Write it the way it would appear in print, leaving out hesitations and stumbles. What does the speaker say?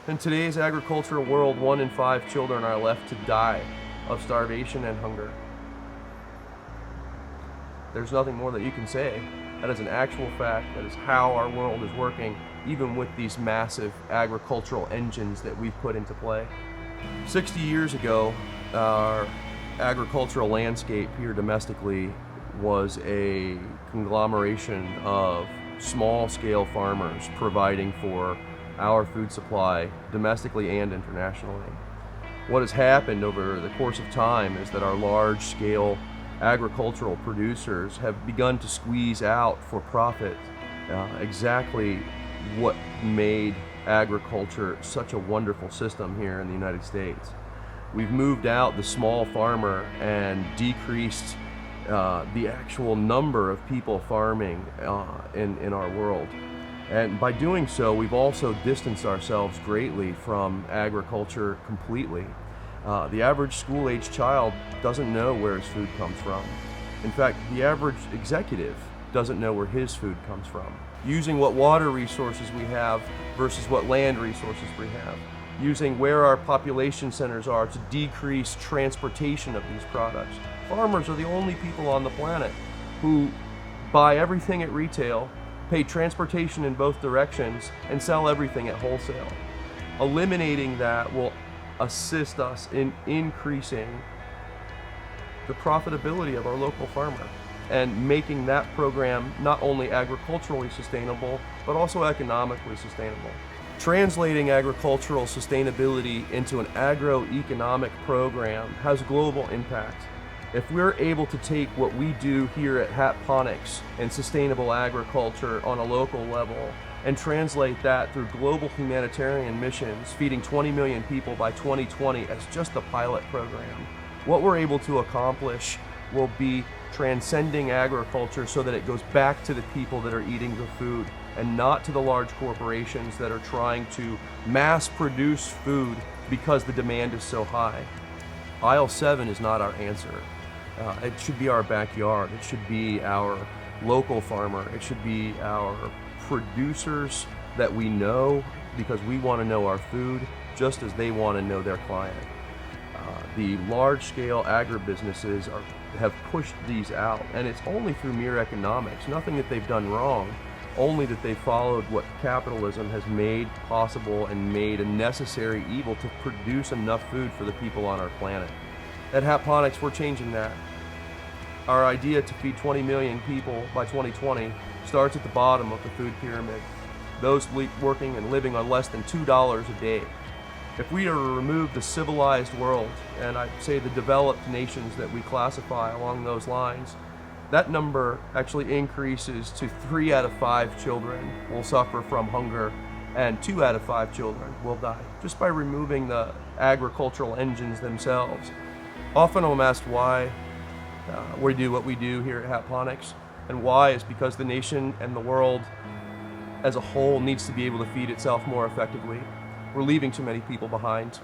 In today's agricultural world, 1 in 5 children are left to die of starvation and hunger. There's nothing more that you can say. That is an actual fact. That is how our world is working, even with these massive agricultural engines that we've put into play. 60 years ago, our agricultural landscape here domestically was a conglomeration of small-scale farmers providing for our food supply domestically and internationally. What has happened over the course of time is that our large-scale agricultural producers have begun to squeeze out for profit exactly what made agriculture such a wonderful system here in the United States. We've moved out the small farmer and decreased the actual number of people farming in our world. And by doing so, we've also distanced ourselves greatly from agriculture completely. The average school-age child doesn't know where his food comes from. In fact, the average executive doesn't know where his food comes from. Using what water resources we have versus what land resources we have. Using where our population centers are to decrease transportation of these products. Farmers are the only people on the planet who buy everything at retail, pay transportation in both directions, and sell everything at wholesale. Eliminating that will assist us in increasing the profitability of our local farmer and making that program not only agriculturally sustainable, but also economically sustainable. Translating agricultural sustainability into an agroeconomic program has global impact. If we're able to take what we do here at HATponics and sustainable agriculture on a local level and translate that through global humanitarian missions, feeding 20 million people by 2020 as just a pilot program, what we're able to accomplish will be transcending agriculture so that it goes back to the people that are eating the food and not to the large corporations that are trying to mass produce food because the demand is so high. Aisle 7 is not our answer. It should be our backyard. It should be our local farmer. It should be our producers that we know because we want to know our food just as they want to know their client. The large-scale agribusinesses have pushed these out, and it's only through mere economics. Nothing that they've done wrong, only that they followed what capitalism has made possible and made a necessary evil to produce enough food for the people on our planet. At HATponics, we're changing that. Our idea to feed 20 million people by 2020 starts at the bottom of the food pyramid, those working and living on less than $2 a day. If we are to remove the civilized world, and I'd say the developed nations that we classify along those lines, that number actually increases to 3 out of 5 children will suffer from hunger and 2 out of 5 children will die, just by removing the agricultural engines themselves. Often I'm asked why we do what we do here at HATponics, and why is because the nation and the world as a whole needs to be able to feed itself more effectively. We're leaving too many people behind.